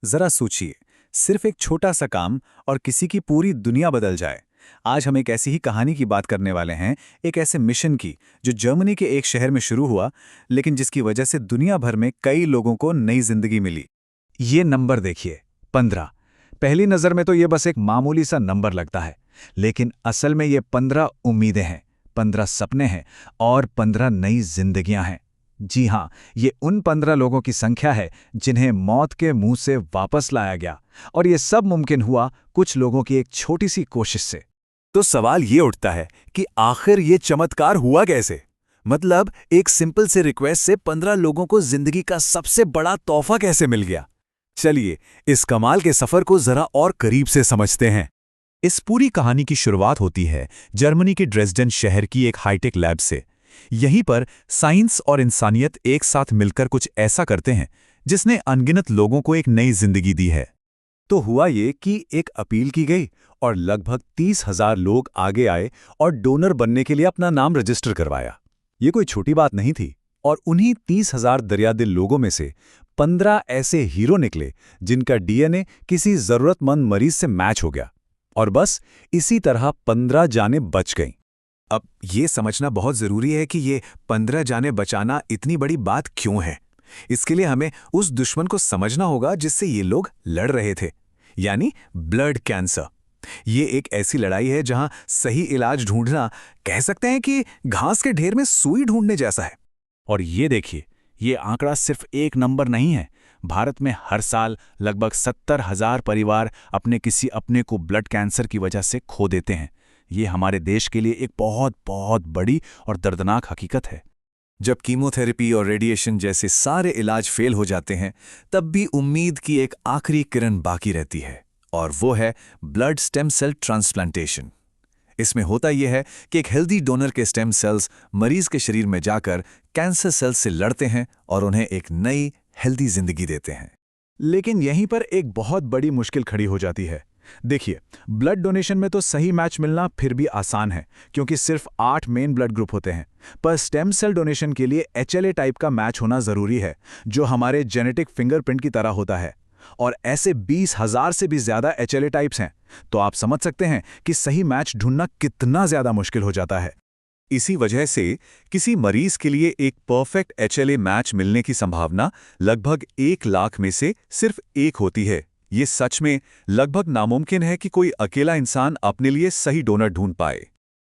जरा सोचिए, सिर्फ एक छोटा सा काम और किसी की पूरी दुनिया बदल जाए। आज हम एक ऐसी ही कहानी की बात करने वाले हैं, एक ऐसे मिशन की जो जर्मनी के एक शहर में शुरू हुआ, लेकिन जिसकी वजह से दुनिया भर में कई लोगों को नई जिंदगी मिली। ये नंबर देखिए, 15। पहली नज़र में तो ये बस एक मामूली सा नंबर लगता है, लेकिन असल में ये 15 उम्मीदें हैं, 15 सपने हैं और 15 नई जिंदगियां हैं। जी हाँ, ये उन 15 लोगों की संख्या है जिन्हें मौत के मुंह से वापस लाया गया, और ये सब मुमकिन हुआ कुछ लोगों की एक छोटी सी कोशिश से। तो सवाल ये उठता है कि आखिर ये चमत्कार हुआ कैसे? मतलब एक सिंपल से रिक्वेस्ट से 15 लोगों को जिंदगी का सबसे बड़ा तोहफा कैसे मिल गया? चलिए, इस कमाल के सफर को जरा और करीब से समझते हैं। इस पूरी कहानी की शुरुआत होती है जर्मनी के ड्रेसडेन शहर की एक हाईटेक लैब से। यहीं पर साइंस और इंसानियत एक साथ मिलकर कुछ ऐसा करते हैं जिसने अनगिनत लोगों को एक नई जिंदगी दी है। तो हुआ ये कि एक अपील की गई और लगभग 30,000 लोग आगे आए और डोनर बनने के लिए अपना नाम रजिस्टर करवाया। ये कोई छोटी बात नहीं थी, और उन्हीं 30,000 दरियादिल लोगों में से 15 ऐसे हीरो निकले जिनका डीएनए किसी जरूरतमंद मरीज से मैच हो गया। और बस इसी तरह 15 जानें बच गईं। अब ये समझना बहुत जरूरी है कि ये 15 जानें बचाना इतनी बड़ी बात क्यों है। इसके लिए हमें उस दुश्मन को समझना होगा जिससे ये लोग लड़ रहे थे, यानी ब्लड कैंसर। ये एक ऐसी लड़ाई है जहां सही इलाज ढूंढना, कह सकते हैं कि घास के ढेर में सुई ढूंढने जैसा है। और ये देखिए, ये आंकड़ा सिर्फ एक नंबर नहीं है। भारत में हर साल लगभग 70,000 परिवार अपने किसी अपने को ब्लड कैंसर की वजह से खो देते हैं। ये हमारे देश के लिए एक बहुत बहुत बड़ी और दर्दनाक हकीकत है। जब कीमोथेरेपी और रेडिएशन जैसे सारे इलाज फेल हो जाते हैं, तब भी उम्मीद की एक आखिरी किरण बाकी रहती है, और वो है ब्लड स्टेम सेल ट्रांसप्लांटेशन। इसमें होता यह है कि एक हेल्दी डोनर के स्टेम सेल्स मरीज के शरीर में जाकर कैंसर सेल्स से लड़ते हैं और उन्हें एक नई हेल्दी जिंदगी देते हैं। लेकिन यहीं पर एक बहुत बड़ी मुश्किल खड़ी हो जाती है। देखिए, ब्लड डोनेशन में तो सही मैच मिलना फिर भी आसान है, क्योंकि सिर्फ 8 मेन ब्लड ग्रुप होते हैं। पर स्टेम सेल डोनेशन के लिए HLA टाइप का मैच होना जरूरी है, जो हमारे जेनेटिक फिंगरप्रिंट की तरह होता है। और ऐसे 20,000 से भी ज्यादा HLA टाइप्स हैं। तो आप समझ सकते हैं कि सही मैच ढूंढना कितना ज्यादा मुश्किल हो जाता है। इसी वजह से किसी मरीज के लिए एक परफेक्ट HLA मैच मिलने की संभावना लगभग 1 लाख में से सिर्फ एक होती है। ये सच में लगभग नामुमकिन है कि कोई अकेला इंसान अपने लिए सही डोनर ढूंढ पाए।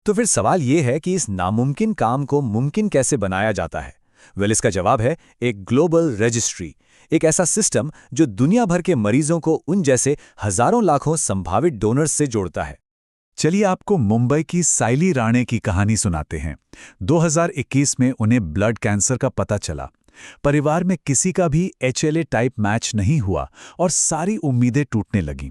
तो फिर सवाल ये है कि इस नामुमकिन काम को मुमकिन कैसे बनाया जाता है? इसका जवाब है एक ग्लोबल रजिस्ट्री, एक ऐसा सिस्टम जो दुनिया भर के मरीजों को उन जैसे हजारों लाखों संभावित डोनर्स से जोड़ता है। चलिए आपको मुंबई की साइली राणे की कहानी सुनाते हैं। 2021 में उन्हें ब्लड कैंसर का पता चला। परिवार में किसी का भी HLA टाइप मैच नहीं हुआ और सारी उम्मीदें टूटने लगीं।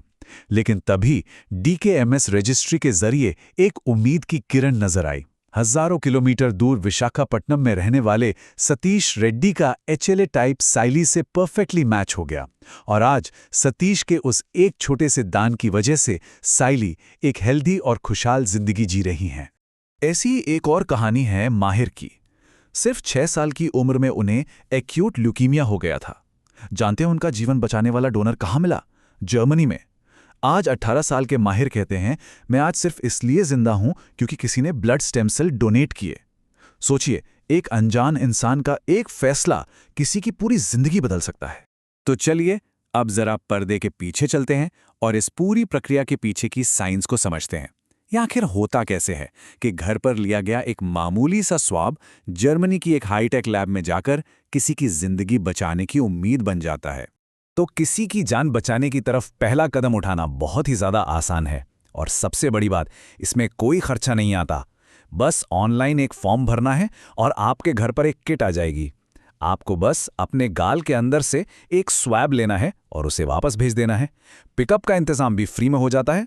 लेकिन तभी DKMS रजिस्ट्री के जरिए एक उम्मीद की किरण नजर आई। हजारों किलोमीटर दूर विशाखापट्टनम में रहने वाले सतीश रेड्डी का HLA टाइप साइली से परफेक्टली मैच हो गया, और आज सतीश के उस एक छोटे से दान की वजह से साइली एक हेल्दी और खुशहाल जिंदगी जी रही हैं। ऐसी एक और कहानी है माहिर की। सिर्फ 6 साल की उम्र में उन्हें एक्यूट ल्यूकीमिया हो गया था। जानते हैं उनका जीवन बचाने वाला डोनर कहाँ मिला? जर्मनी में। आज 18 साल के माहिर कहते हैं, मैं आज सिर्फ इसलिए जिंदा हूं क्योंकि किसी ने ब्लड स्टेम सेल डोनेट किए। सोचिए, एक अनजान इंसान का एक फैसला किसी की पूरी जिंदगी बदल सकता है। तो चलिए अब जरा पर्दे के पीछे चलते हैं और इस पूरी प्रक्रिया के पीछे की साइंस को समझते हैं। ये आखिर होता कैसे है कि घर पर लिया गया एक मामूली सा स्वाब जर्मनी की एक हाईटेक लैब में जाकर किसी की जिंदगी बचाने की उम्मीद बन जाता है। तो किसी की जान बचाने की तरफ पहला कदम उठाना बहुत ही ज़्यादा आसान है, और सबसे बड़ी बात, इसमें कोई खर्चा नहीं आता। बस ऑनलाइन एक फॉर्म भरना है और आपके घर पर एक किट आ जाएगी। आपको बस अपने गाल के अंदर से एक स्वैब लेना है और उसे वापस भेज देना है। पिकअप का इंतजाम भी फ्री में हो जाता है।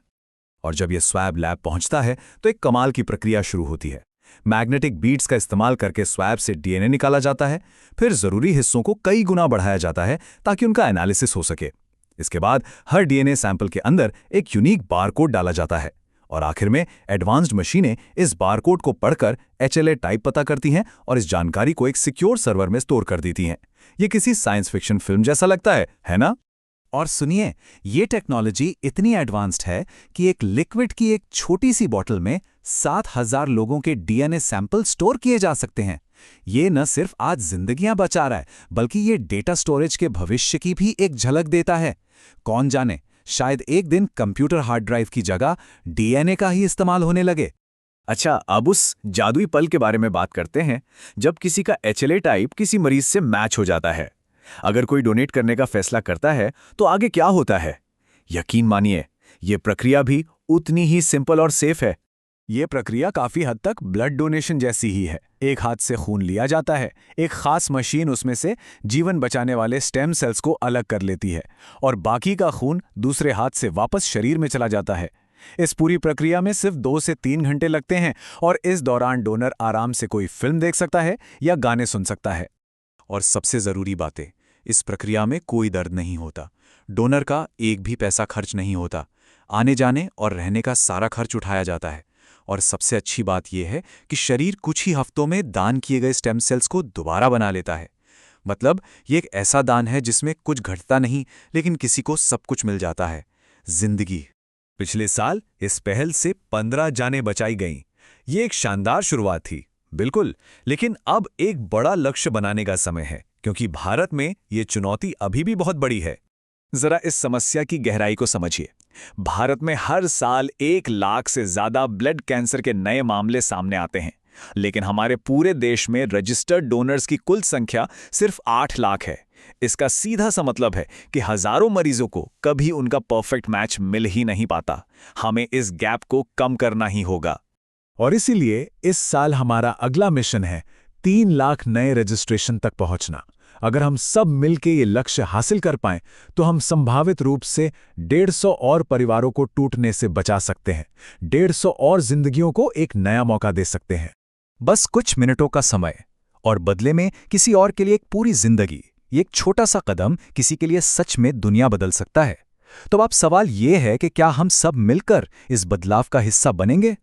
और जब यह स्वैब लैब पहुंचता है तो एक कमाल की प्रक्रिया शुरू होती है। मैग्नेटिक बीट्स का इस्तेमाल करके स्वैब से डीएनए निकाला जाता है। फिर जरूरी हिस्सों को कई गुना बढ़ाया जाता है ताकि उनका एनालिसिस हो सके। इसके बाद हर डीएनए सैंपल के अंदर एक यूनिक बारकोड डाला जाता है, और आखिर में एडवांस्ड मशीनें इस बारकोड को पढ़कर HLA टाइप पता करती हैं और इस जानकारी को एक सिक्योर सर्वर में स्टोर कर देती हैं। ये किसी साइंस फिक्शन फिल्म जैसा लगता है ना? और सुनिए, ये टेक्नोलॉजी इतनी एडवांस्ड है कि एक लिक्विड की एक छोटी सी बॉटल में 7,000 लोगों के डीएनए सैंपल स्टोर किए जा सकते हैं। ये न सिर्फ आज जिंदगियां बचा रहा है, बल्कि ये डेटा स्टोरेज के भविष्य की भी एक झलक देता है। कौन जाने, शायद एक दिन कंप्यूटर हार्ड ड्राइव की जगह डीएनए का ही इस्तेमाल होने लगे। अच्छा, अब उस जादुई पल के बारे में बात करते हैं जब किसी का एचएलए टाइप किसी मरीज से मैच हो जाता है। अगर कोई डोनेट करने का फैसला करता है तो आगे क्या होता है? यकीन मानिए, ये प्रक्रिया भी उतनी ही सिंपल और सेफ है। ये प्रक्रिया काफी हद तक ब्लड डोनेशन जैसी ही है। एक हाथ से खून लिया जाता है, एक खास मशीन उसमें से जीवन बचाने वाले स्टेम सेल्स को अलग कर लेती है और बाकी का खून दूसरे हाथ से वापस शरीर में चला जाता है। इस पूरी प्रक्रिया में सिर्फ 2 से 3 घंटे लगते हैं और इस दौरान डोनर आराम से कोई फिल्म देख सकता है या गाने सुन सकता है। और सबसे जरूरी बातें, इस प्रक्रिया में कोई दर्द नहीं होता। डोनर का एक भी पैसा खर्च नहीं होता। आने जाने और रहने का सारा खर्च उठाया जाता है। और सबसे अच्छी बात यह है कि शरीर कुछ ही हफ्तों में दान किए गए स्टेम सेल्स को दोबारा बना लेता है। मतलब ये एक ऐसा दान है जिसमें कुछ घटता नहीं, लेकिन किसी को सब कुछ मिल जाता है, जिंदगी। पिछले साल इस पहल से 15 जानें बचाई गईं। ये एक शानदार शुरुआत थी, बिल्कुल, लेकिन अब एक बड़ा लक्ष्य बनाने का समय है, क्योंकि भारत में ये चुनौती अभी भी बहुत बड़ी है। जरा इस समस्या की गहराई को समझिए। भारत में हर साल 1 लाख से ज्यादा ब्लड कैंसर के नए मामले सामने आते हैं, लेकिन हमारे पूरे देश में रजिस्टर्ड डोनर्स की कुल संख्या सिर्फ 8 लाख है। इसका सीधा सा मतलब है कि हजारों मरीजों को कभी उनका परफेक्ट मैच मिल ही नहीं पाता। हमें इस गैप को कम करना ही होगा। और इसीलिए इस साल हमारा अगला मिशन है 3 लाख नए रजिस्ट्रेशन तक पहुंचना। अगर हम सब मिलकर ये लक्ष्य हासिल कर पाएं, तो हम संभावित रूप से 150 और परिवारों को टूटने से बचा सकते हैं। 150 और जिंदगियों को एक नया मौका दे सकते हैं। बस कुछ मिनटों का समय और बदले में किसी और के लिए एक पूरी जिंदगी। ये एक छोटा सा कदम किसी के लिए सच में दुनिया बदल सकता है। तो अब सवाल ये है कि क्या हम सब मिलकर इस बदलाव का हिस्सा बनेंगे?